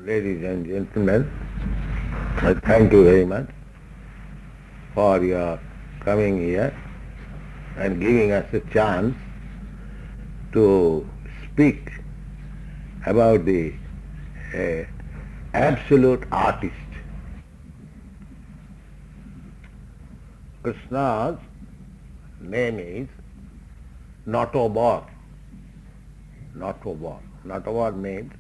Ladies and gentlemen, I thank you very much for your coming here and giving us a chance to speak about the absolute artist. Krishna's name is Natobor. Natobor. Natobor means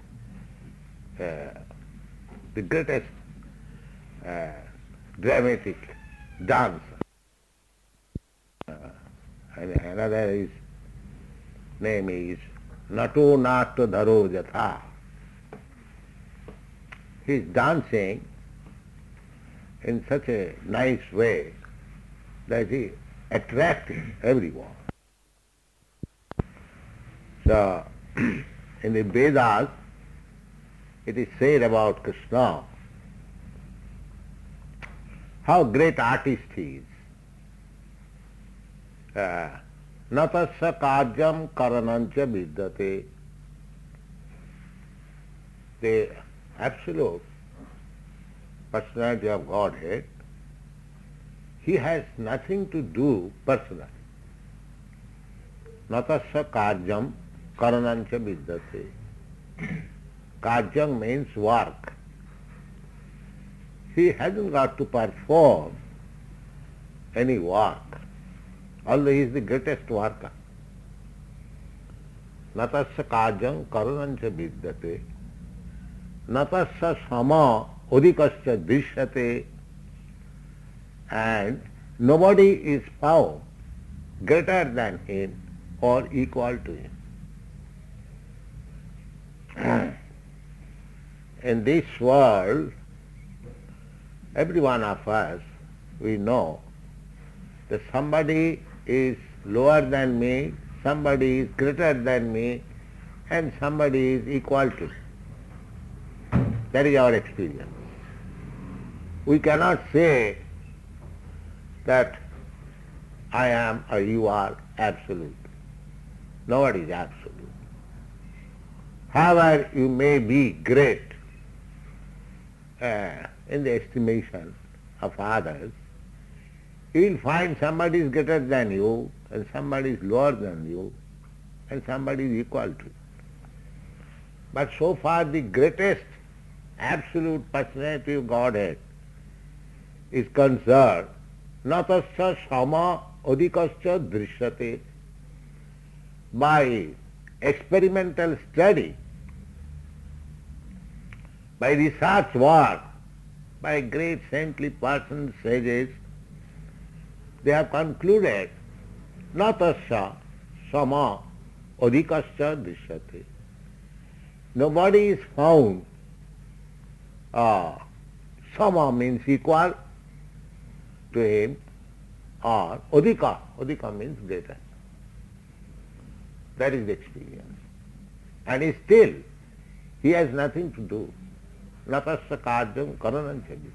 the greatest dramatic dance. And another name is Nato Nato Dharo Jatha. He is dancing in such a nice way that he attracting everyone. So, in the Vedas, it is said about Krishna how great artist he is. Natasya karyam karanancha vidyate. The absolute personality of Godhead, he has nothing to do personally. Natasya karyam karanancha vidyate. Karyam means work. He hasn't got to perform any work, although he is the greatest worker. Natasya karyam karanancha vidyate. Natasya sama udikasya drishyate. And nobody is found greater than him or equal to him. In this world, every one of us, we know that somebody is lower than me, somebody is greater than me, and somebody is equal to me. That is our experience. We cannot say that I am or you are absolute. Nobody is absolute. However, you may be great in the estimation of others, you will find somebody is greater than you, and somebody is lower than you, and somebody is equal to you. But so far the greatest absolute personality of Godhead is concerned, natasya sama adhikasya drishyate. By experimental study, by research work, by great saintly persons, sages, they have concluded natasya sama adhikasya drishyate. Nobody is found, sama means equal to him, or adhika, adhika means greater. That is the experience. And still, he has nothing to do. Natasya karyam karanancha vidyate.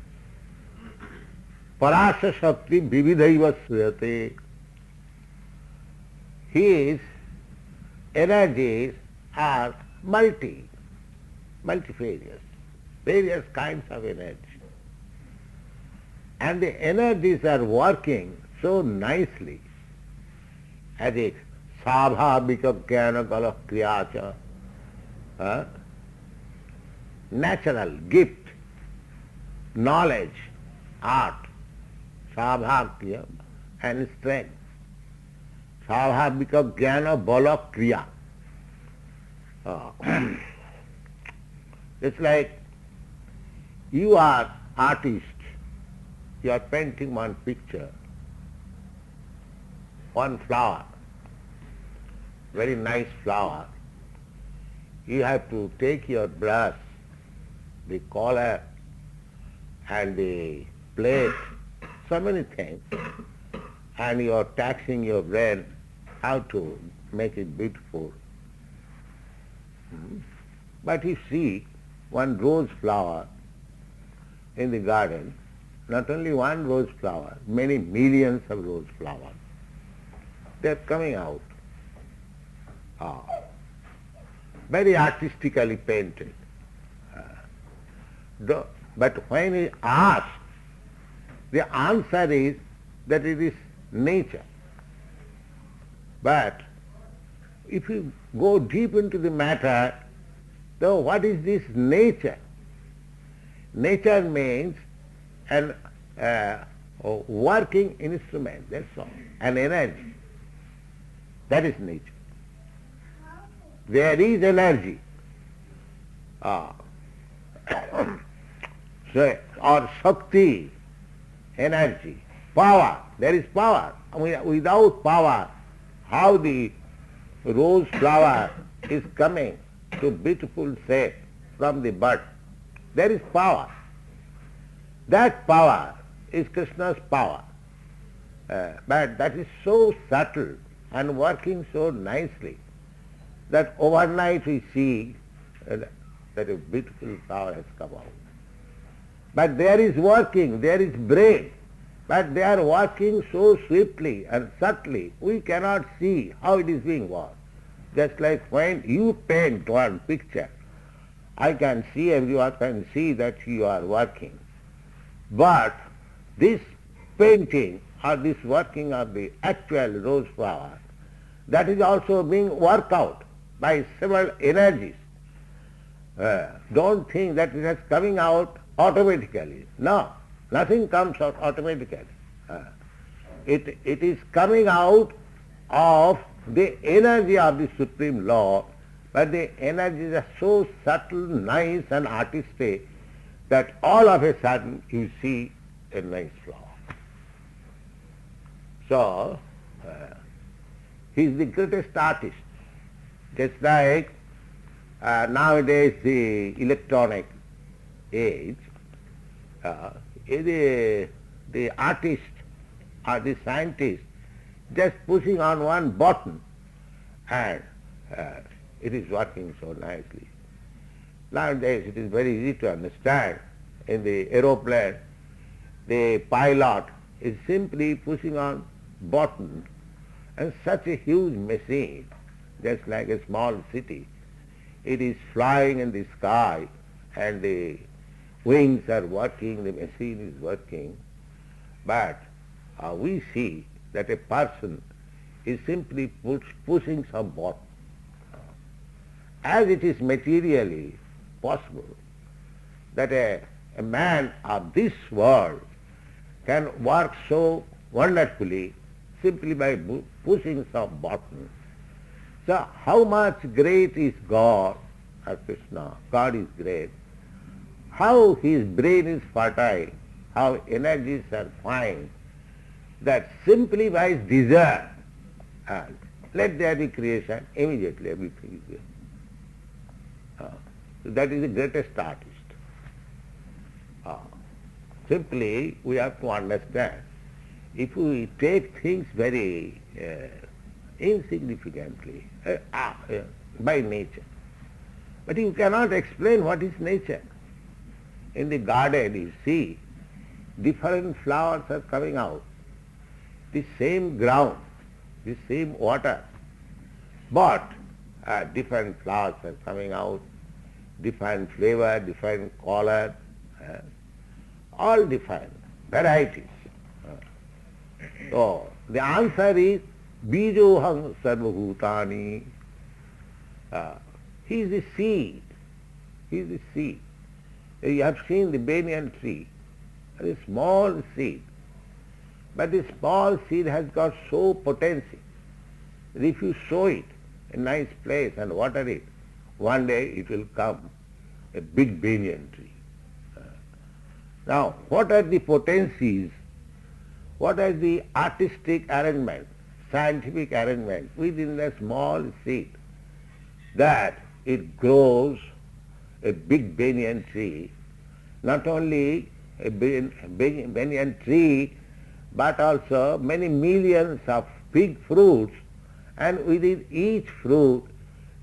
Parasya shakti vividhaiva sriyate. His energies are multifarious, various kinds of energy. And the energies are working so nicely as a Svabhavika jnana kala kriyacha, natural gift, knowledge, art, svabhavya and strength. Svabhavika jnana bala kriya. It's like you are artist, you are painting one picture, one flower, very nice flower. You have to take your brush, the color and the plate, so many things, and you are taxing your brain how to make it beautiful. But you see one rose flower in the garden, not only one rose flower, many millions of rose flowers. They are coming out. Very artistically painted. But when he asks, the answer is that it is nature. But if you go deep into the matter, so what is this nature? Nature means an working instrument, that's all, an energy. That is nature. There is energy. So, or Shakti, energy, power. There is power. Without power, how the rose flower is coming to beautiful shape from the bud? There is power. That power is Krishna's power. But that is so subtle and working so nicely that overnight we see that a beautiful flower has come out. But there is working, there is brain, but they are working so swiftly and subtly, we cannot see how it is being worked. Just like when you paint one picture, I can see, everyone can see that you are working. But this painting or this working of the actual rose flower, that is also being worked out by several energies. Don't think that it is coming out automatically. No, nothing comes out automatically. It is coming out of the energy of the Supreme Law, but the energies are so subtle, nice and artistic that all of a sudden you see a nice flower. So, he is the greatest artist. Just like nowadays the electronic age, the artist or the scientist just pushing on one button and it is working so nicely. Nowadays it is very easy to understand. In the aeroplane, the pilot is simply pushing on button and such a huge machine, just like a small city, it is flying in the sky and the wings are working, the machine is working. But we see that a person is simply pushing some button. As it is materially possible that a man of this world can work so wonderfully simply by pushing some button. So how much great is God or Krishna? God is great. How his brain is fertile, how energies are fine, that simply by his desire, let there be creation, immediately everything is there. So that is the greatest artist. Simply we have to understand, if we take things very insignificantly, by nature, but you cannot explain what is nature. In the garden you see different flowers are coming out, the same ground, the same water, but different flowers are coming out, different flavor, different color, all different varieties. So the answer is Bijoham Sarvabhutani. He is the seed. He is the seed. You have seen the banyan tree, a small seed. But the small seed has got so potency that if you sow it in a nice place and water it, one day it will come a big banyan tree. Now, what are the potencies? What is the artistic arrangement, scientific arrangement within the small seed that it grows a big banyan tree, not only a banyan tree, but also many millions of big fruits, and within each fruit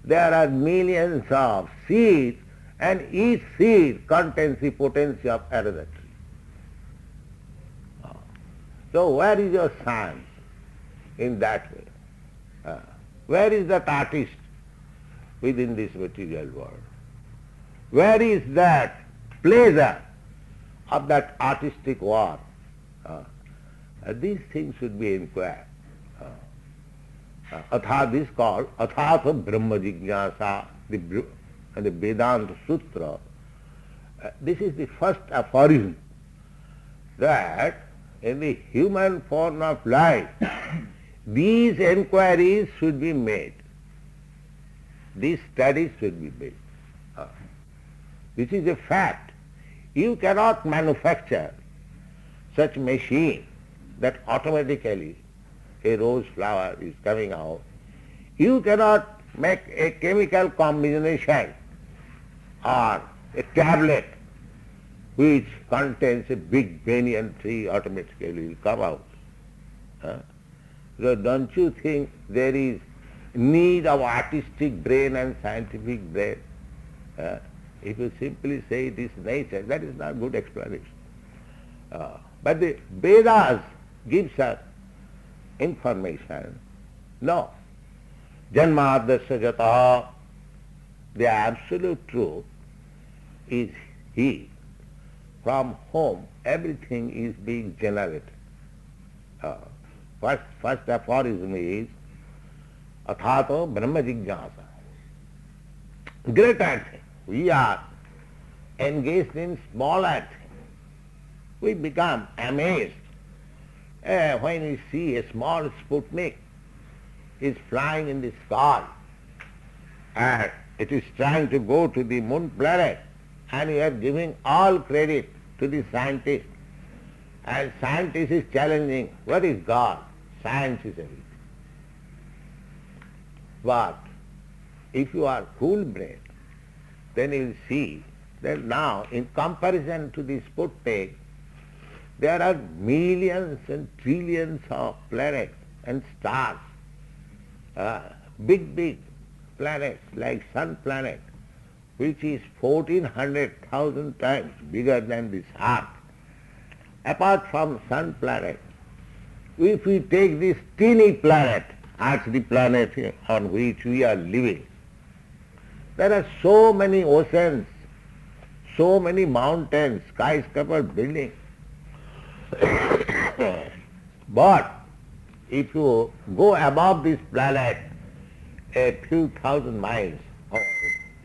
there are millions of seeds, and each seed contains the potency of another tree. So where is your science in that way? Where is that artist within this material world? Where is that pleasure of that artistic work. These things should be inquired. This is called Athatha Brahma Jignasa, the Vedanta Sutra. This is the first aphorism that in the human form of life, these inquiries should be made. These studies should be made. This is a fact. You cannot manufacture such machine that automatically a rose flower is coming out. You cannot make a chemical combination or a tablet which contains a big banyan tree automatically will come out. So don't you think there is need of artistic brain and scientific brain? If you simply say it is nature, that is not good explanation. But the Vedas gives us information. No. Janmadasya jataha, the absolute truth is He, from whom everything is being generated. First aphorism is Athato Brahma Jignasa. Greater thing. We are engaged in smaller things. We become amazed when we see a small Sputnik is flying in the sky and it is trying to go to the moon planet, and we are giving all credit to the scientist. And scientist is challenging, what is God? Science is everything. But if you are full-brain, then you will see that now, in comparison to the Sputnik, there are millions and trillions of planets and stars, big planets like Sun planet, which is 1400,000 times bigger than this Earth. Apart from Sun planet, if we take this teeny planet as the planet on which we are living, there are so many oceans, so many mountains, skyscraper buildings. But if you go above this planet a few thousand miles,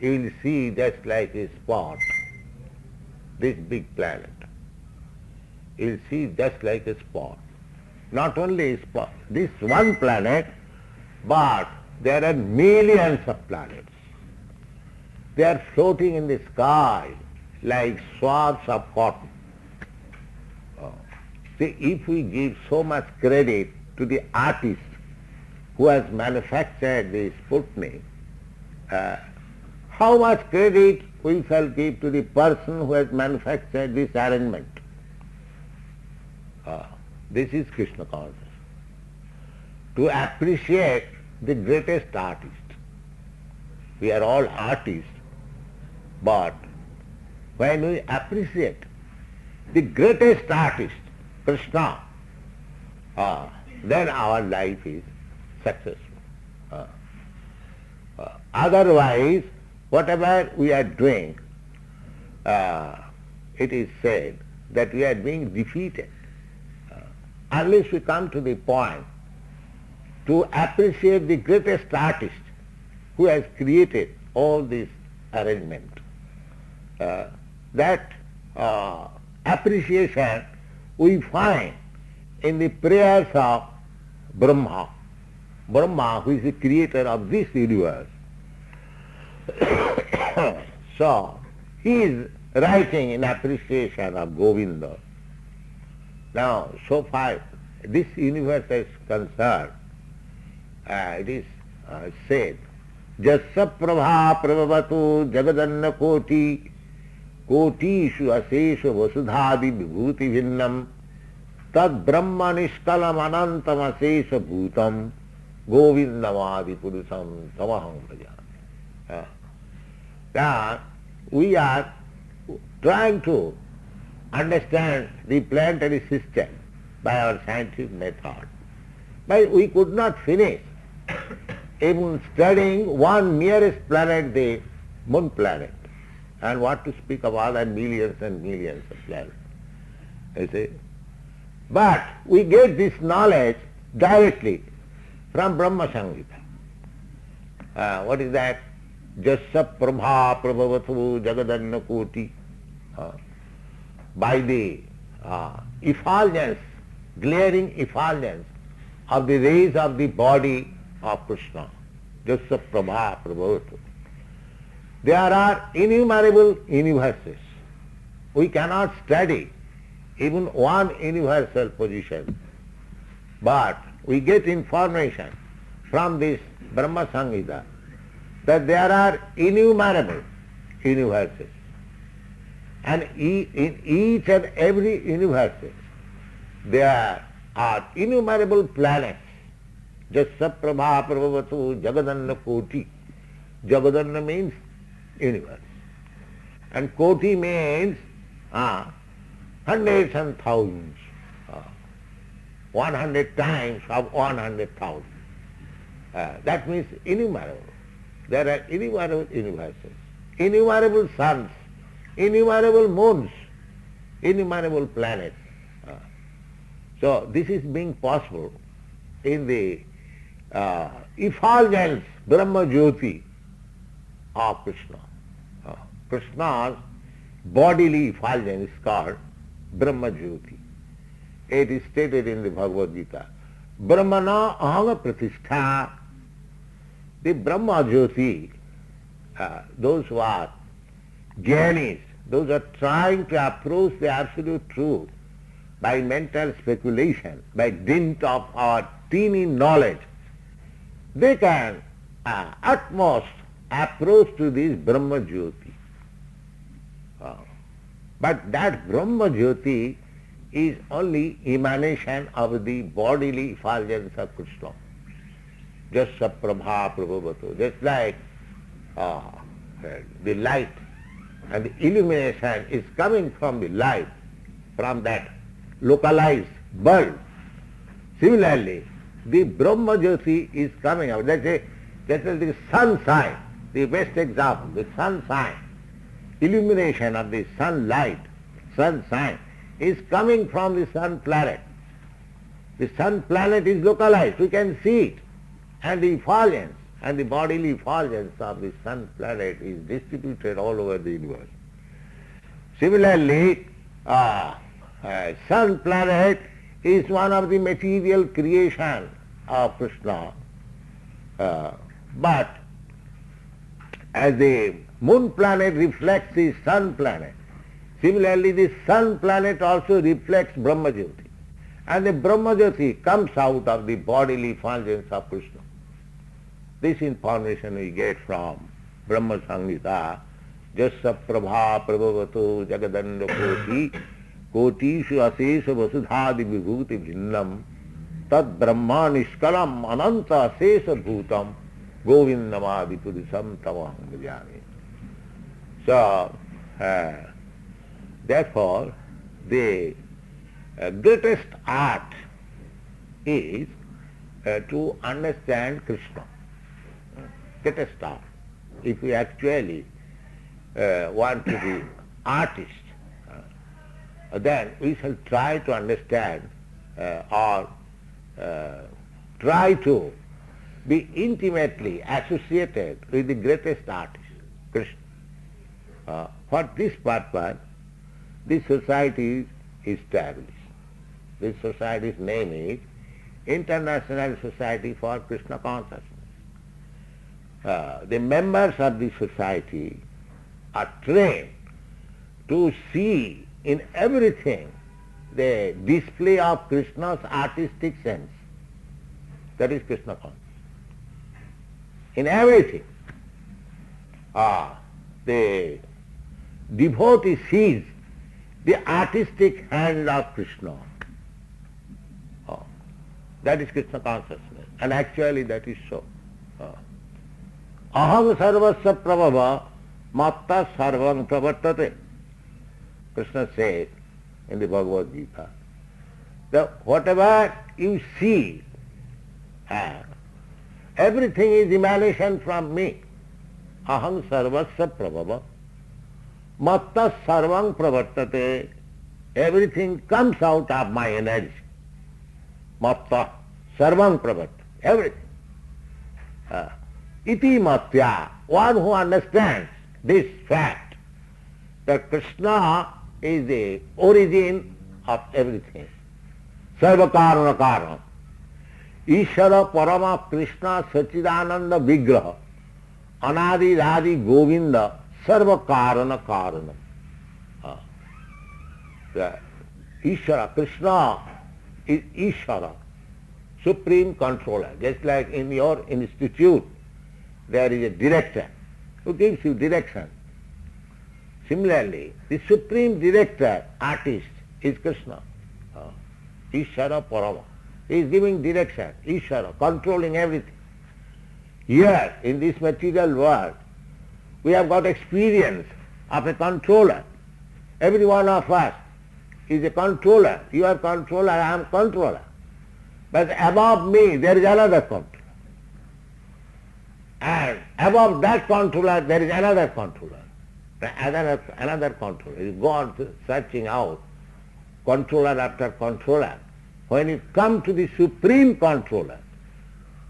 you will see just like a spot, this big planet. You will see just like a spot. Not only a spot, this one planet, but there are millions of planets. They are floating in the sky like swabs of cotton. See, if we give so much credit to the artist who has manufactured the Sputnik, how much credit we shall give to the person who has manufactured this arrangement? This is Krishna consciousness. To appreciate the greatest artist. We are all artists, but when we appreciate the greatest artist, Krishna, then our life is successful. Otherwise, whatever we are doing, it is said that we are being defeated. Unless we come to the point to appreciate the greatest artist who has created all this arrangement, that appreciation we find in the prayers of Brahma, who is the creator of this universe. So, he is writing in appreciation of Govinda. Now, so far this universe is concerned, it is said, Jassa prabha prabhavatu jagadanna koti kotishu aseshu vasudhadi vibhuti bhinnam tad brahma nishkalam anantam asesha bhutam govindamadi purusam tamaham bhajami. Now, we are trying to understand the planetary system by our scientific method, but we could not finish even studying one nearest planet, the moon planet. And what to speak of other millions and millions of planets. You see? But we get this knowledge directly from Brahma Samhita. What is that? Jasya prabha prabhavatu jagadanna koti. By the effulgence, glaring effulgence of the rays of the body of Krishna. Jasya prabha prabhavatu. There are innumerable universes. We cannot study even one universal position, but we get information from this Brahma Samhita that there are innumerable universes, and in each and every universe there are innumerable planets. Jasya prabha prabhavatu jagadanna koti. Jagadanna means universe, and koti means hundreds and thousands, 100 times of 100,000. That means innumerable. There are innumerable universes, innumerable suns, innumerable moons, innumerable planets. So this is being possible in the effulgence, Brahma Jyoti of Krishna. Krishna's bodily effulgence is called Brahma Jyoti. It is stated in the Bhagavad Gita. Brahmana ahanga pratishtha. The Brahma Jyoti, those who are jnanis, those who are trying to approach the absolute truth by mental speculation, by dint of our teeny knowledge, they can at most approach to this Brahma Jyoti. But that Brahma Jyoti is only emanation of the bodily effulgence of Krishna. Jasya prabha prabhavatu. Just like the light and the illumination is coming from the light, from that localized bulb. Similarly, the Brahma Jyoti is coming out. That is the sunshine, the best example, the sunshine. Illumination of the sunlight, sunshine, is coming from the sun planet. The sun planet is localized, we can see it. And the effulgence and the bodily effulgence of the sun planet is distributed all over the universe. Similarly, sun planet is one of the material creation of Krishna. But as the moon planet reflects the sun planet, similarly the sun planet also reflects Brahma Jyoti. And the Brahma Jyoti comes out of the bodily effulgence of Krishna. This information we get from Brahma Samhita. Jasya prabha prabhavatu jagadanna koti kotishu asesha vasudhadi vibhuti bhinnam tad brahma nishkalam ananta asesha bhutam govindamadi purusam tamaham bhajami. So, therefore, the greatest art is to understand Krishna. Greatest art. If we actually want to be artists, then we shall try to understand or try to be intimately associated with the greatest artist, Krishna. For this purpose, this society is established. This society's name is International Society for Krishna Consciousness. The members of the society are trained to see in everything the display of Krishna's artistic sense. That is Krishna consciousness. In everything, the devotee sees the artistic hand of Krishna. That is Krishna consciousness. And actually that is so. Aham sarvasya prabhava matta sarvam pravartate. Krishna says in the Bhagavad Gita that whatever you see, everything is emanation from me. Aham sarvasya prabhava. Matta sarvang pravartate. Everything comes out of my energy. Matta sarvang pravartate. Everything. Iti matya. One who understands this fact, that Krishna is the origin of everything. Sarva karana karana. Ishara Parama Krishna Sachidananda Vigraha Anadi Radi Govinda Sarva Karana Karana. Ishara, Krishna is Ishara, supreme controller. Just like in your institute there is a director who gives you direction. Similarly, the supreme director, artist, is Krishna. Ishara Parama. He is giving direction, Ishara, controlling everything. Here, in this material world, we have got experience of a controller. Every one of us is a controller. You are controller, I am controller. But above me, there is another controller. And above that controller, there is another controller. Another controller. You go on searching out controller after controller. When you come to the supreme controller,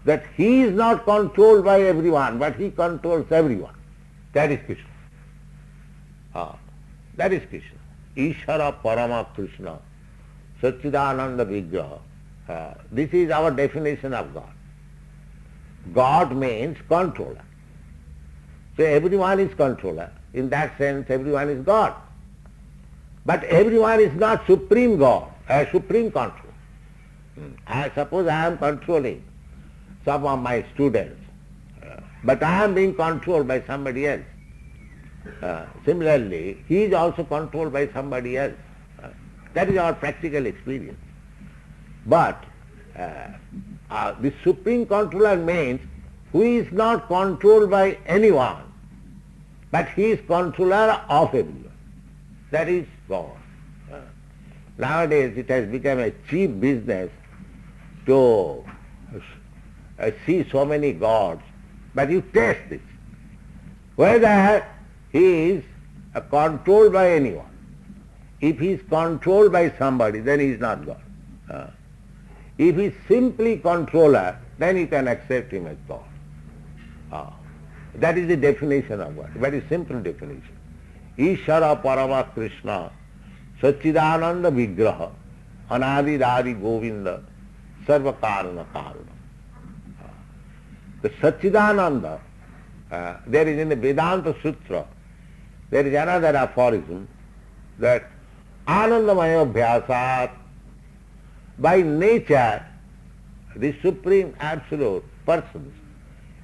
that he is not controlled by everyone, but he controls everyone. That is Krishna. That is Krishna. Ishara Parama Krishna, Sachidananda Vigraha. This is our definition of God. God means controller. So everyone is controller. In that sense, everyone is God. But everyone is not supreme God, supreme controller. I suppose I am controlling some of my students, but I am being controlled by somebody else. Similarly, he is also controlled by somebody else. That is our practical experience. But the supreme controller means who is not controlled by anyone, but he is controller of everyone. That is God. Nowadays it has become a cheap business to see so many gods, but you test this. Whether he is controlled by anyone. If he is controlled by somebody, then he is not God. If he is simply controller, then you can accept him as God. That is the definition of God, very simple definition. Ishara Parama Krishna, Sachidananda Vigraha, Anadi Radi Govinda, Sarva Karana Karana. The Sachidananda, there is in the Vedanta Sutra, there is another aphorism that Anandamaya Bhyasat, by nature, the Supreme Absolute Person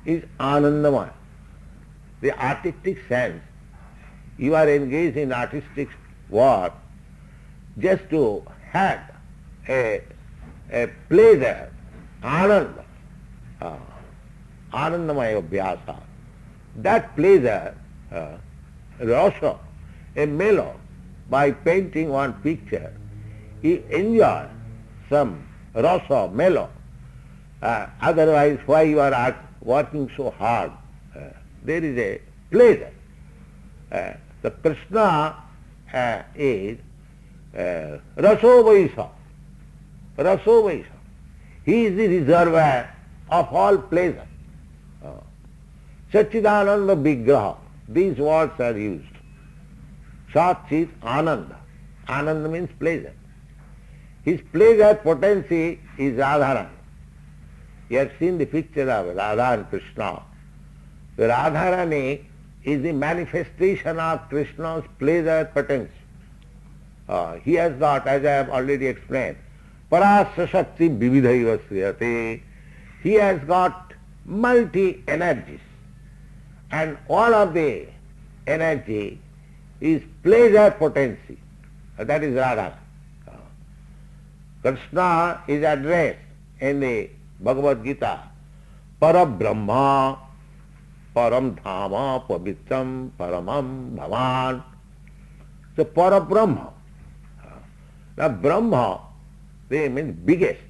is Anandamaya. The artistic sense, you are engaged in artistic work just to have a pleasure, ananda, anandamaya abhyasa. That pleasure, rasa, a mellow, by painting one picture, you enjoy some rasa, mellow. Otherwise, why you are working so hard? There is a pleasure. The Krishna is raso vaisa. Raso vaisa. He is the reservoir of all pleasure. Sachidananda Vigraha. These words are used. Sat Chit Ananda. Ananda means pleasure. His pleasure potency is Radharani. You have seen the picture of Radha and Krishna. The Radharani is the manifestation of Krishna's pleasure potency. He has got, as I have already explained, Parasya Shakti Vividhaiva Sriyate. He has got multi-energies, and all of the energy is pleasure potency. That is Radha. Krishna is addressed in the Bhagavad Gita, Parabrahma, Param Dhama, Pavitram, Paramam, Bhavan. So Parabrahma. Now Brahma, they mean biggest.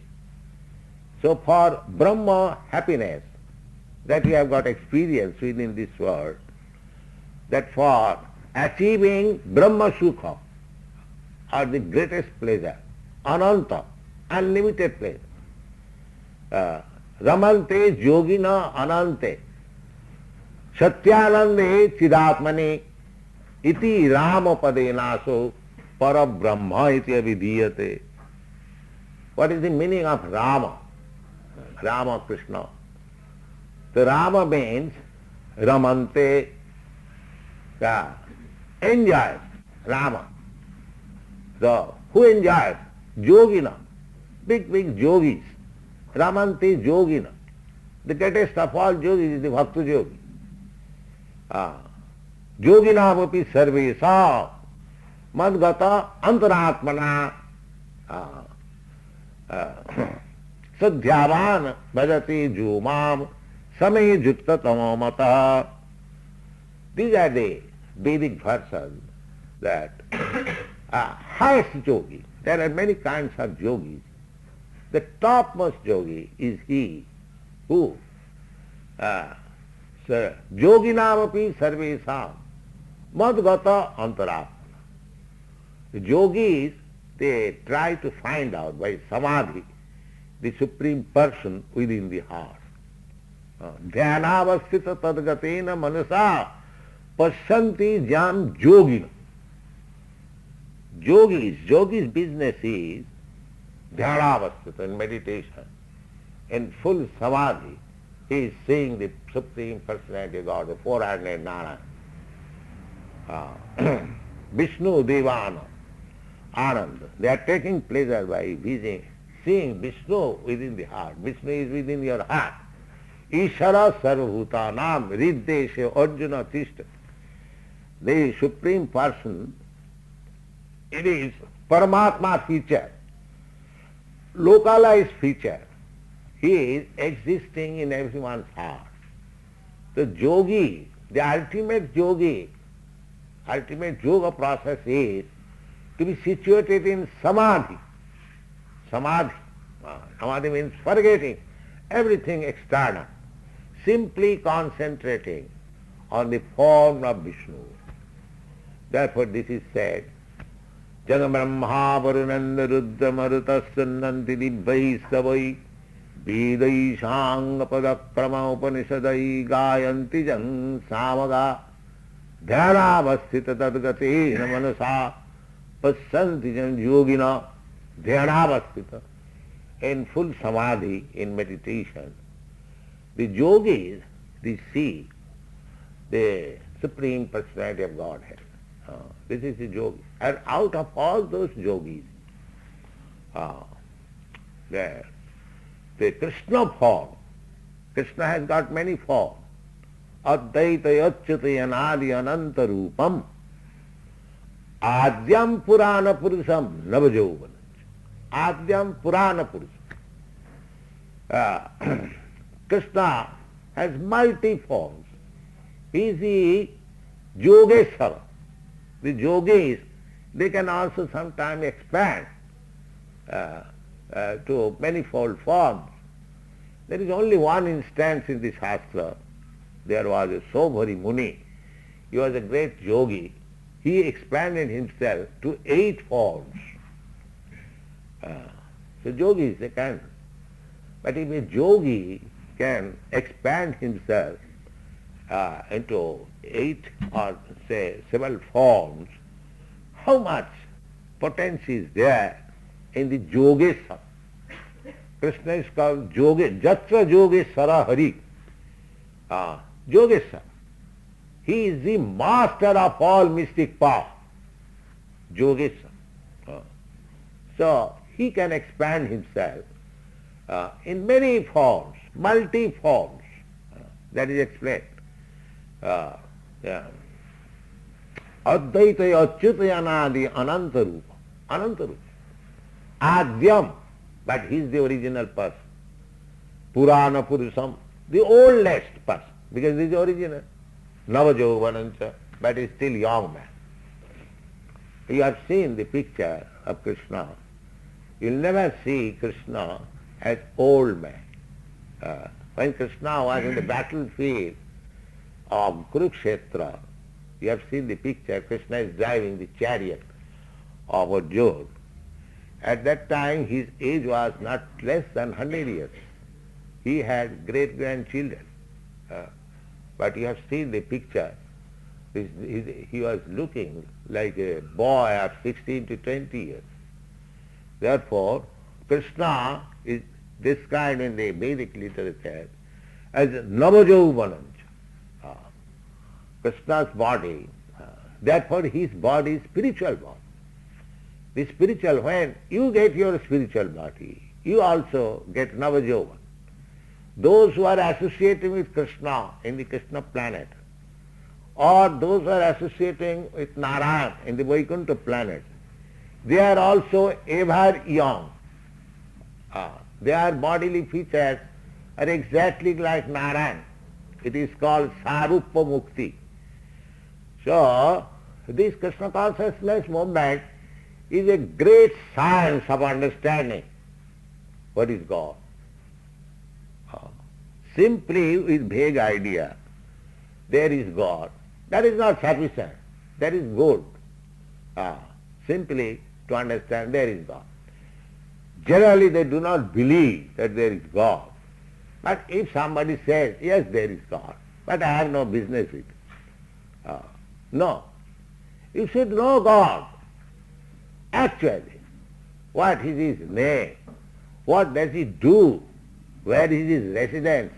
So for Brahma happiness that we have got experience within this world, that for achieving Brahma Sukha, or the greatest pleasure, Ananta, unlimited pleasure. Ramante yogina anante, satyanande chidatmane, iti rama padenaso, para brahma iti avidhiyate. What is the meaning of Rama? Rama Krishna. The Rama means Ramante, enjoys, Rama. So, who enjoys? Yogina, big yogis. Ramante yogina. The greatest of all yogis is the Bhakta yogi. Yoginamapi sarvesa madgata antaratmana sadhyavan bhajati jumam samay jukta tamamata. These are the Vedic verses that highest yogi. There are many kinds of yogis. The topmost yogi is he who yoginamapi sarvesam madgata antaratmana. The yogis, they try to find out by samadhi the Supreme Person within the heart. Dhyanavasthita tadgatena manasa pasyanti jam yogina. Yogi's business is dhyanavasthita, in meditation. In full samadhi, he is seeing the Supreme Personality of God, the four-handed Narayana. Vishnu Devana, Ananda. They are taking pleasure by seeing Vishnu within the heart. Vishnu is within your heart. Ishara sarvabhutanam riddeshe arjuna tishta. The Supreme Person, it is Paramatma feature, localized feature. He is existing in everyone's heart. The yogi, the ultimate yogi, ultimate yoga process is to be situated in samadhi. Samadhi. Samadhi means forgetting everything external, simply concentrating on the form of Vishnu. Therefore this is said, Jagam Brahma Varunanda Rudra Maruta Sunnanti Dibbhai Savai Vedai Shanga Padakrama Upanishadai Gayanti Jang Samaga Dhyanavasthita Tadgate Manasa Pasyanti Jan Yogina Dhyanavasthita. In full samadhi, in meditation, the yogis, they see the Supreme Personality of Godhead. This is the yogi. And out of all those yogis, the Krishna form, Krishna has got many forms. Advaita Yachyate Anadi Ananta Rupam Adyam Purana Purusam Navajovanam. Adyam Purana Purusam. Krishna has multi forms. He is the Yogeshwara. The yogis, they can also sometimes expand to manifold forms. There is only one instance in the Shastra. There was a Sobhari Muni. He was a great yogi. He expanded himself to 8 forms. So yogis, they can. But if a yogi can expand himself into 8 or say 7 forms, how much potency is there in the Yogeshwara? Krishna is called Jatra Yogeshwara Hari. Yogeshwara. He is the master of all mystic power. Yogeshwara. So he can expand himself in many forms, multi-forms. That is explained. Advaita Achyutayanadi Anantarupa. Anantarupa. Adyam, but he is the original person. Purana Purusam, the oldest person, because he is the original. Navajovanancha, but he is still young man. You have seen the picture of Krishna. You will never see Krishna as old man. When Krishna was in the battlefield of Kurukshetra, You have seen the picture, Krishna is driving the chariot of Arjuna. At that time his age was not less than 100 years. He had great-grandchildren. But you have seen the picture. He was looking like a boy of 16 to 20 years. Therefore, Krishna is described in the Vedic literature as Navajauvanam. Krishna's body, therefore his body is spiritual body. The spiritual, when you get your spiritual body, you also get Navajauvan. Those who are associating with Krishna in the Krishna planet, or those who are associating with Narayan in the Vaikuntha planet, they are also ever young. Their bodily features are exactly like Narayan. It is called Sarupa Mukti. So, this Krishna consciousness movement is a great science of understanding what is God. Simply with vague idea, there is God, that is not sufficient. That is good. Simply to understand there is God. Generally they do not believe that there is God. But if somebody says, yes, there is God, but I have no business with it. No. You should know God. Actually, what is his name? What does he do? Where is his residence?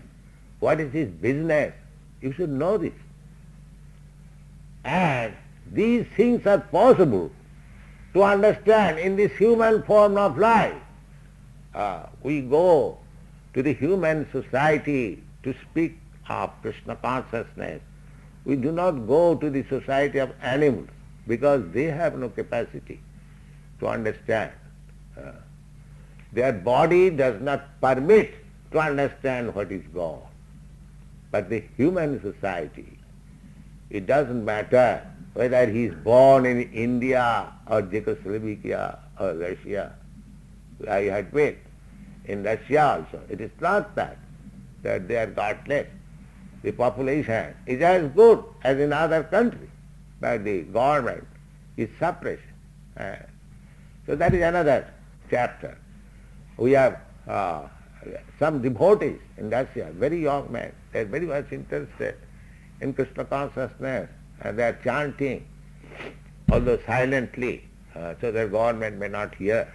What is his business? You should know this. And these things are possible to understand in this human form of life. We go to the human society to speak of Krishna consciousness. We do not go to the society of animals because they have no capacity to understand. Their body does not permit to understand what is God. But the human society, it doesn't matter whether he is born in India or Czechoslovakia or Russia. I had met in Russia also. It is not that they are godless. The population is as good as in other countries, but the government is suppressed. So that is another chapter. We have some devotees in Russia, very young men. They are very much interested in Krishna consciousness and they are chanting, although silently, so their government may not hear.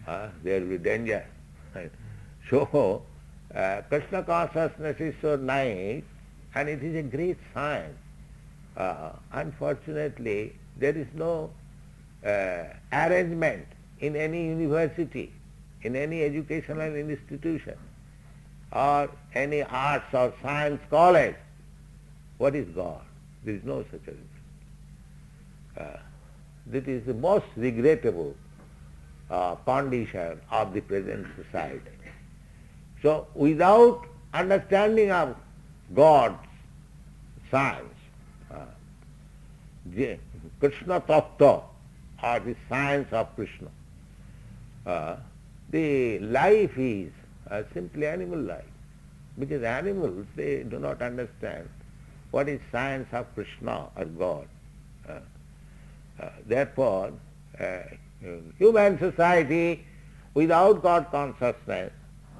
There will be danger. So, Krishna consciousness is so nice and it is a great science. Unfortunately, there is no arrangement in any university, in any educational institution, or any arts or science college. What is God? There is no such a thing. That is the most regrettable condition of the present society. So, without understanding of God's science, Krishna Tattva, or the science of Krishna, the life is simply animal life. Because animals, they do not understand what is science of Krishna or God. Therefore, human society without God consciousness,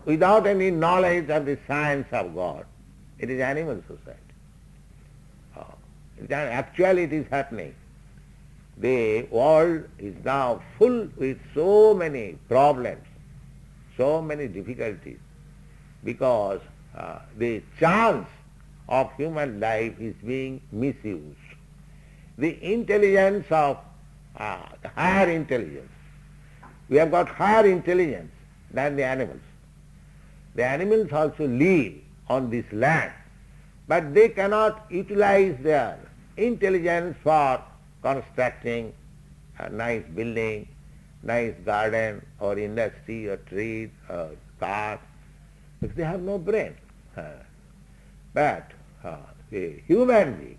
without any knowledge of the science of God, it is animal society. Actually it is happening. The world is now full with so many problems, so many difficulties, because the chance of human life is being misused. The intelligence of higher intelligence. We have got higher intelligence than the animals. The animals also live on this land, but they cannot utilize their intelligence for constructing a nice building, nice garden or industry or trade or car, because they have no brain. But the human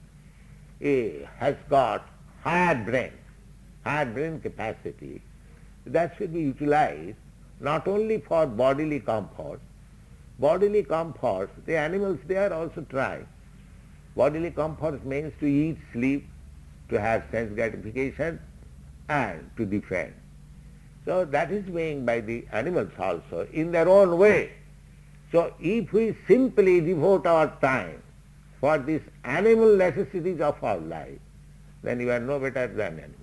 being has got higher brain capacity. That should be utilized not only for bodily comfort. Bodily comfort, the animals, they are also trying. Bodily comfort means to eat, sleep, to have sense gratification and to defend. So that is being by the animals also in their own way. So if we simply devote our time for these animal necessities of our life, then you are no better than animals.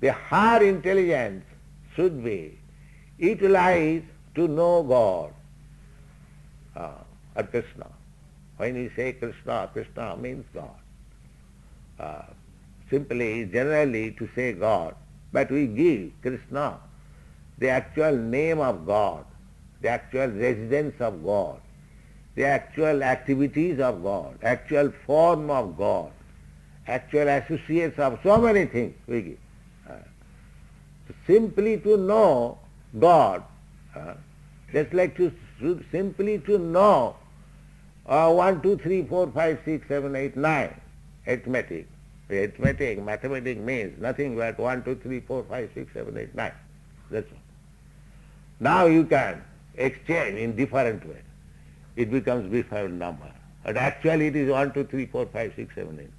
The higher intelligence should be utilized to know God or Krishna. When you say Krishna, Krishna means God. Simply, generally to say God, but we give Krishna the actual name of God, the actual residence of God, the actual activities of God, actual form of God, actual associates of so many things we give. Simply to know God, just like to simply to know 1, 2, 3, 4, 5, 6, 7, 8, 9, arithmetic. Arithmetic, mathematics means nothing but 1, 2, 3, 4, 5, 6, 7, 8, 9. That's all. Now you can exchange in different ways. It becomes different number. But actually it is 1, 2, 3, 4, 5, 6, 7, 8.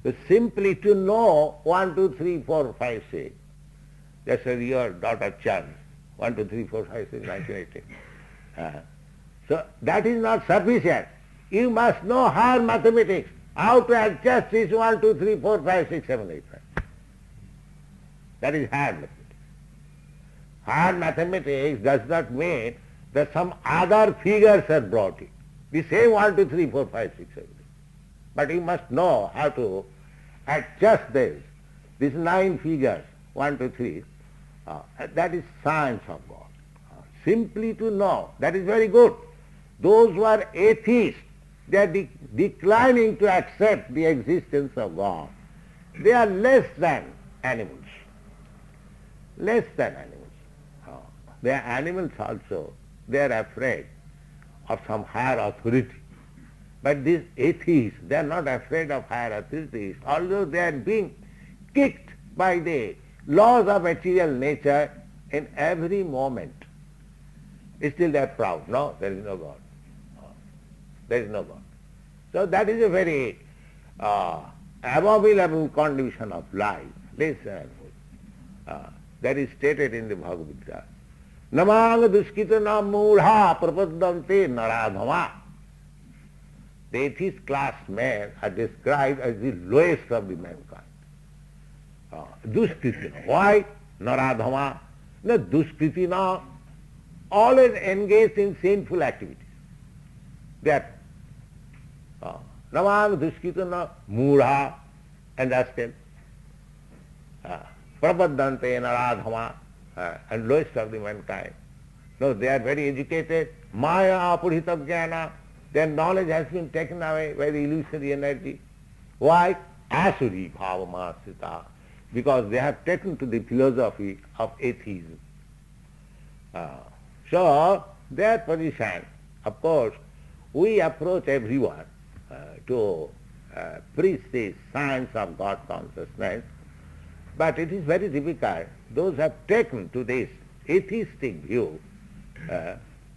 So simply to know 1, 2, 3, 4, 5, 6. Just as your daughter Chan, 1, 2, 3, 4, 5, 6, 19, 18. So that is not sufficient. You must know higher mathematics, how to adjust this 1, 2, 3, 4, 5, 6, 7, 8, 9. That is higher mathematics. Higher mathematics does not mean that some other figures are brought in. The same 1, 2, 3, 4, 5, 6, 7, 8. But you must know how to adjust these 9 figures, 1, 2, 3. That is science of God. Simply to know, that is very good. Those who are atheists, they are declining to accept the existence of God. They are less than animals. Less than animals. They are animals also. They are afraid of some higher authority. But these atheists, they are not afraid of higher authorities, although they are being kicked by the laws of material nature in every moment. Still they are proud. No, there is no God. There is no God. So that is a very abominable condition of life. Listen, that is stated in the Bhagavad Gita. Namang duskita na mudha prapadante naradhama. The atheist class men are described as the lowest of the mankind. Duskritina. Why? Naradhama. No, duskritina, always engaged in sinful activities. That Namang duskritina mudha, understand? Prapadante naradhama, and lowest of the mankind. No, they are very educated. Maya apurhita jnana. Their knowledge has been taken away by the illusory energy. Why? Asuri bhavamasita. Because they have taken to the philosophy of atheism. So, their position, of course, we approach everyone to preach the science of God consciousness, but it is very difficult. Those have taken to this atheistic view,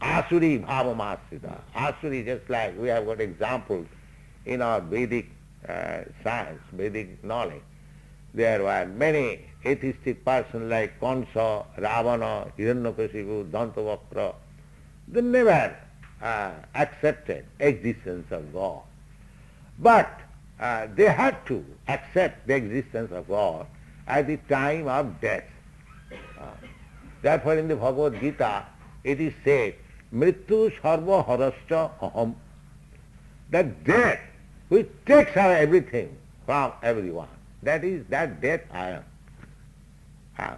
Asuri bhavamasita. Asuri, just like we have got examples in our Vedic science, Vedic knowledge. There were many atheistic persons like Kansa, Ravana, Hiranyakashipu, Dantavakra. They never accepted existence of God. But they had to accept the existence of God at the time of death. Therefore in the Bhagavad Gita it is said, Mrityu sarva harascha aham, that death which takes away everything from everyone, that death I am.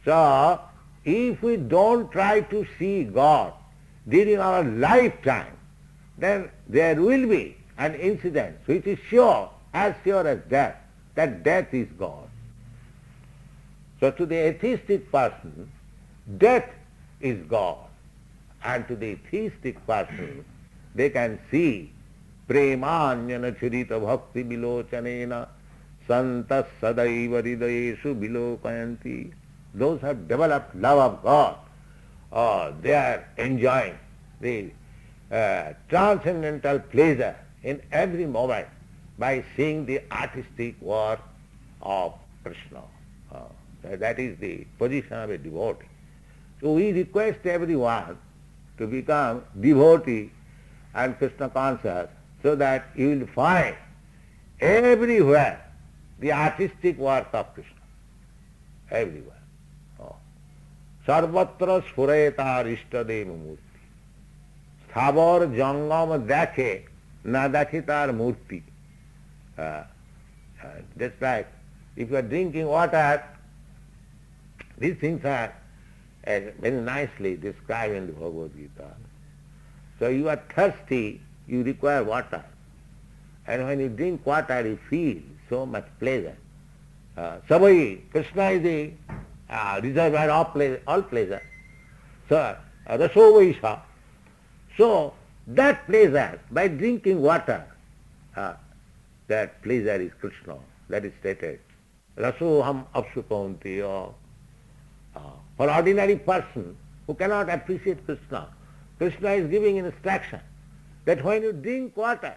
So if we don't try to see God during our lifetime, then there will be an incident which is sure, as sure as death, that death is God. So to the atheistic person, death is God. And to the theistic person, they can see premanyana churita bhakti vilochanena santas sadaiva hridayeshu vilokayanti. Those have developed love of God, they are enjoying the transcendental pleasure in every moment. by seeing the artistic work of Krishna. That is the position of a devotee. So we request everyone to become devotee and Krishna conscious, so that you will find everywhere the artistic work of Krishna. Everywhere. Sarvatra sfuretar ishtadev murti. Sthavar jangam dekhe, na dekhe tar murti. Just like if you are drinking water, these things are very nicely described in the Bhagavad Gita. So you are thirsty, you require water. And when you drink water, you feel so much pleasure. Sabhai, Krishna is the reservoir of all pleasure. So, raso vaisha. So, that pleasure, by drinking water, that pleasure is Krishna. That is stated. Raso ham apsupanti. For ordinary person who cannot appreciate Krishna, Krishna is giving instruction that when you drink water,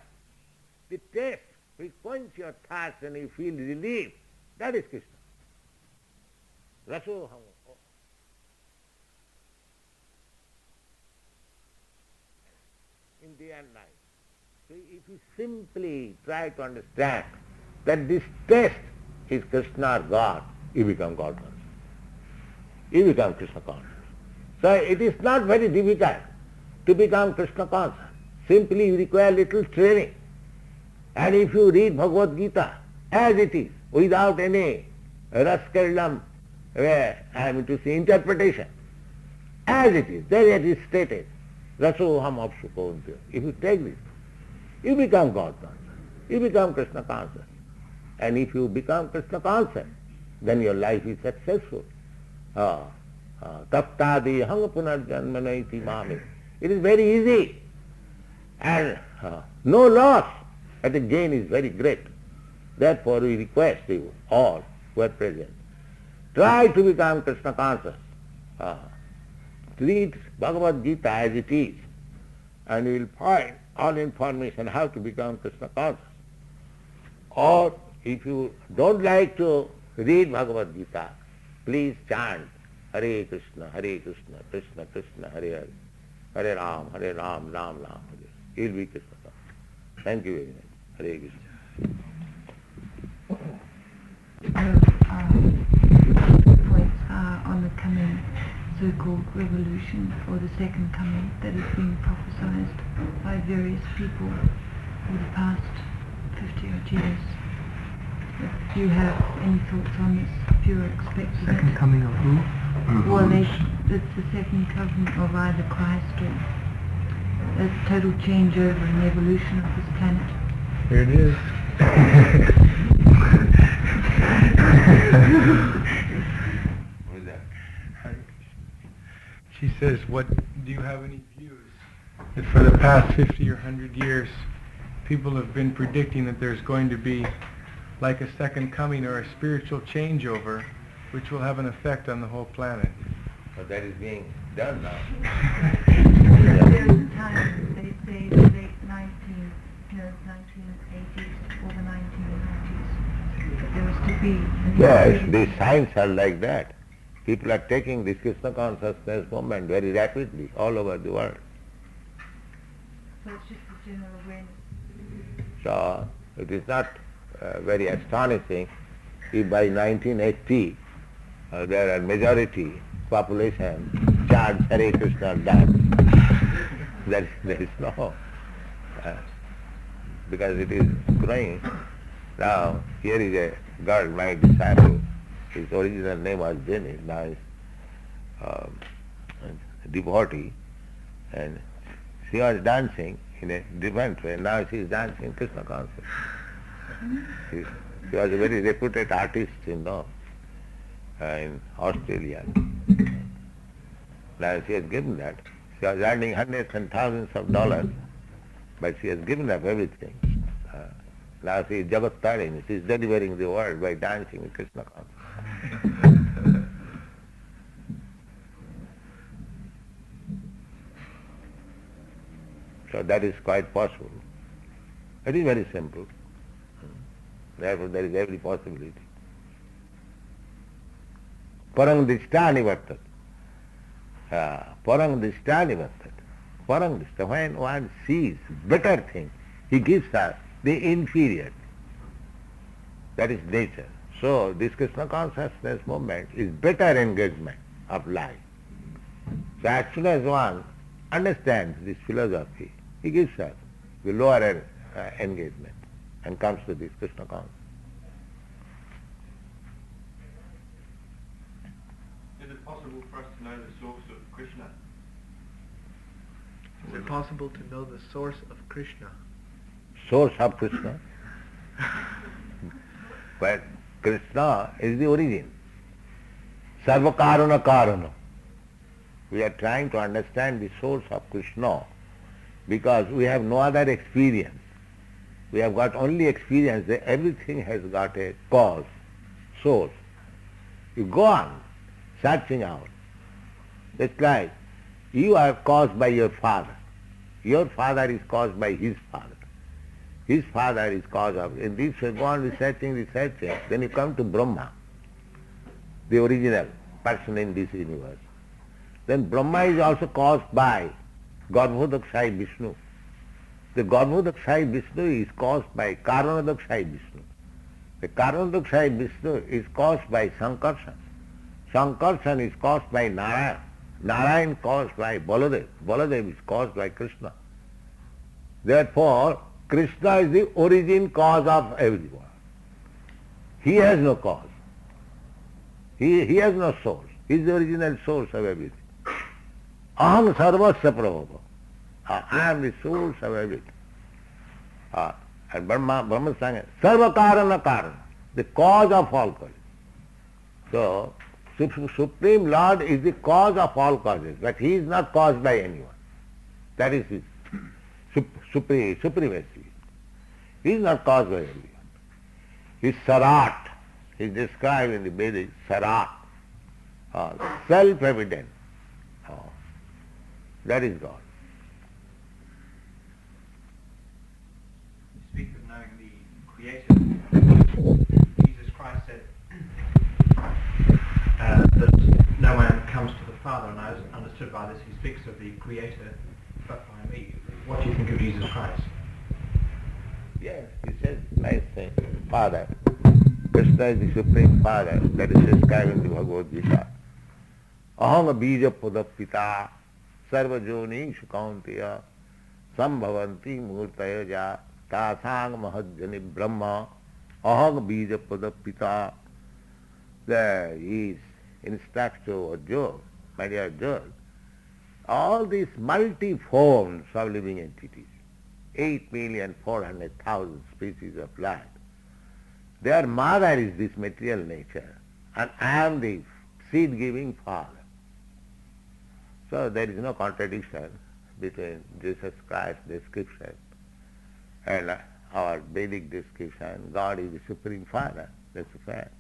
the taste will quench your thirst and you feel relief. That is Krishna. Raso ham. In day and night. So if you simply try to understand that this taste is Krishna or God, you become God conscious. You become Krishna conscious. So it is not very difficult to become Krishna conscious. Simply you require little training. And if you read Bhagavad Gita as it is, without any rascaladam, interpretation, as it is, there it is stated, rasoham apsukonti. If you take this, you become God conscious. You become Krishna conscious. And if you become Krishna conscious, then your life is successful. Taptadi hanga punarjanmana iti mami. It is very easy. And no loss, but the gain is very great. Therefore we request you all who are present, try to become Krishna conscious. Read Bhagavad Gita as it is, and you will find all information how to become Krishna conscious. Or if you don't like to read Bhagavad Gita, please chant Hare Krishna, Krishna Krishna, Hare Hare, Hare Ram, Ram Ram, Hare. You will be Krishna conscious. Thank you very much. Hare Krishna. Points on the coming so-called revolution or the second coming that has been prophesied by various people over the past 50 odd years. If you have any thoughts on this, if you're expecting Second coming of who? Well, it's the second coming of either Christ or a total changeover and evolution of this planet. Here it is. What is that? She says, "What do you have any views that for the past 50 or 100 years, people have been predicting that there's going to be like a second coming or a spiritual changeover, which will have an effect on the whole planet?" So that is being done now. There was a time, they say, the late 1980s or the 1990s, that there was to be an Yes, increase. these signs are like that. People are taking this Krishna consciousness movement very rapidly all over the world. So it's just a general awareness. So it is not very astonishing if by 1980 there are majority population chants Hare Krishna dance. There is no, because it is growing. Now here is a girl, my disciple. His original name was Jenny. Now he's a devotee, and she was dancing in a different way. Now she is dancing Krishna conscious. She was a very reputed artist, in Australia. Now she has given that. She was earning hundreds and thousands of dollars, but she has given up everything. Now she is Jagat Tarini. She is delivering the world by dancing with Krishna consciousness. So that is quite possible. It is very simple. Therefore there is every possibility. Parang dishtani vartat. Parang dishtani vartat. Parang dishta. When one sees better thing, he gives us the inferior. That is nature. So this Krishna consciousness movement is better engagement of life. So as soon as one understands this philosophy, he gives us the lower engagement and comes to this Krishna consciousness. Is it possible for us to know the source of Krishna? Is it possible to know the source of Krishna? Source of Krishna? But Krishna is the origin. Sarva karana karana. We are trying to understand the source of Krishna because we have no other experience. We have got only experience that everything has got a cause, source. You go on searching out. It's like you are caused by your father. Your father is caused by his father. His father is cause of, in this you go on researching, then you come to Brahma, the original person in this universe. Then Brahma is also caused by Garbhodakshai Vishnu. The Garbhodakshai Vishnu is caused by Karanodakshai Vishnu. The Karanodakshai Vishnu is caused by Sankarshan. Sankarshan is caused by Narayan. Narayan caused by Baladev. Baladev is caused by Krishna. Therefore, Krishna is the origin cause of everyone. He has no cause. He has no source. He is the original source of everything. Aham sarvasya prabhava. I am the source of everything. And Brahma is saying, sarva karana karana, the cause of all causes. So, Supreme Lord is the cause of all causes, but He is not caused by anyone. That is His supremacy. He is not caused by anyone. He is Sarat. He is described in the Vedic Sarat, self-evident. That is God. You speak of knowing the Creator. Jesus Christ said that no man comes to the Father, and I understood by this he speaks of the Creator but by me. What do you think of Jesus Christ? Yes, he says nice thing. Father. Krishna is the Supreme Father. That is described in the Bhagavad Gita. Aham bija pudapita sarva joni shukauntiya sambhavanti murtaya ja tasang mahajjani brahma aham bija pudapita. There is instructs to Arjuna, my dear Arjuna, all these multi-forms of living entities, 8,400,000 species of life, their mother is this material nature, and I am the seed-giving father. So there is no contradiction between Jesus Christ's description and our Vedic description. God is the Supreme Father. That's a fact.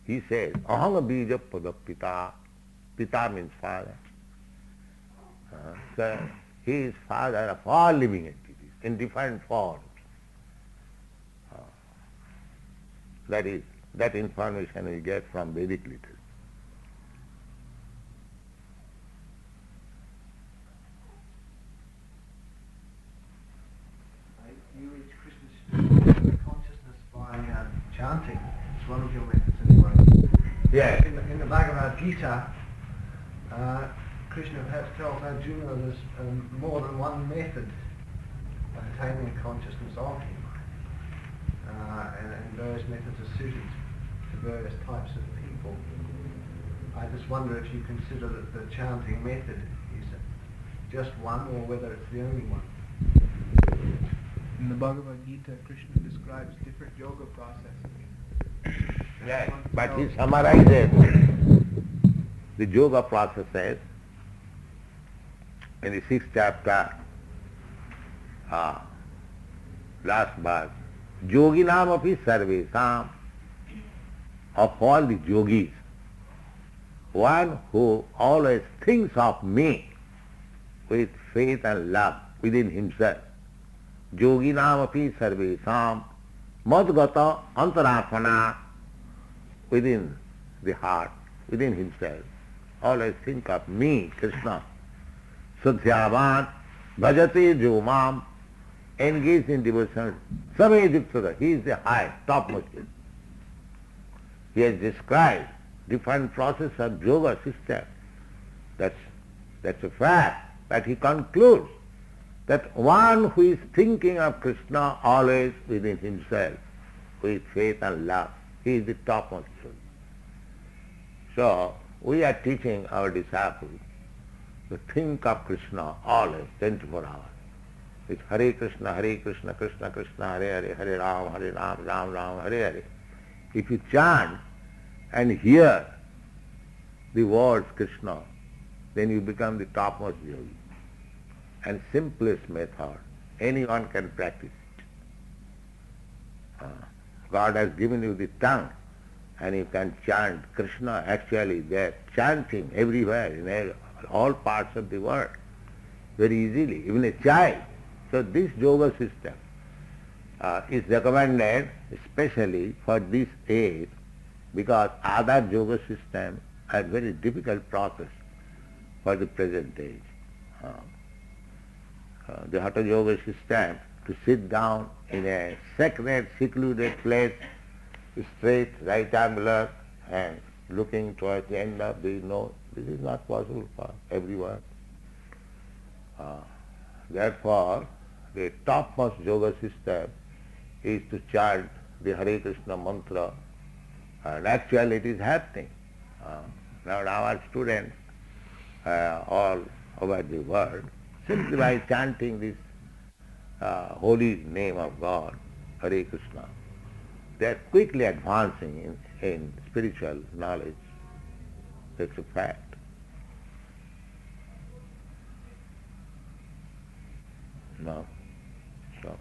He says, Aham bija padapita. Pita means father. So he is father of all living entities in different forms. That information we get from Vedic literature. You reach Krishna's consciousness by chanting. It's one of your methods anyway. Yes. In the Bhagavad Gita, Krishna perhaps tells Arjuna there's more than one method of attaining consciousness of him. And various methods are suited to various types of people. I just wonder if you consider that the chanting method is just one or whether it's the only one. In the Bhagavad Gita, Krishna describes different yoga processes. Yes, but he summarizes the yoga processes in the 6th chapter, last verse. Yoginam api sarvesam, of all the yogis, one who always thinks of me with faith and love within himself. yoginam api sarvesam madgata antaratmana, within the heart, within himself. Always think of me, Krishna. Sadhyavan bhajate jomam, engaged in devotion. Samediktada, he is the high, topmost. He has described different process of yoga system. That's a fact. But he concludes that one who is thinking of Krishna always within himself, with faith and love, he is the topmost. So we are teaching our disciples to think of Krishna always, 24 hours. It's Hare Krishna, Krishna Krishna, Hare Hare, Hare Ram, Ram Ram, Hare Hare. If you chant and hear the words Krishna, then you become the topmost yogi. And simplest method, anyone can practice it. God has given you the tongue, and you can chant Krishna. Actually, they are chanting everywhere, in all parts of the world, very easily, even a child. So this yoga system is recommended especially for this age, because other yoga systems are very difficult process for the present age. The Hatha Yoga system, to sit down in a sacred, secluded place, straight, right angular, and looking towards the end of the nose, this is not possible for everyone. Therefore, the topmost yoga system is to chant the Hare Krishna mantra, and actually it is happening. Now our students all over the world, simply by chanting this holy name of God, Hare Krishna, they are quickly advancing in spiritual knowledge. That's a fact. No? So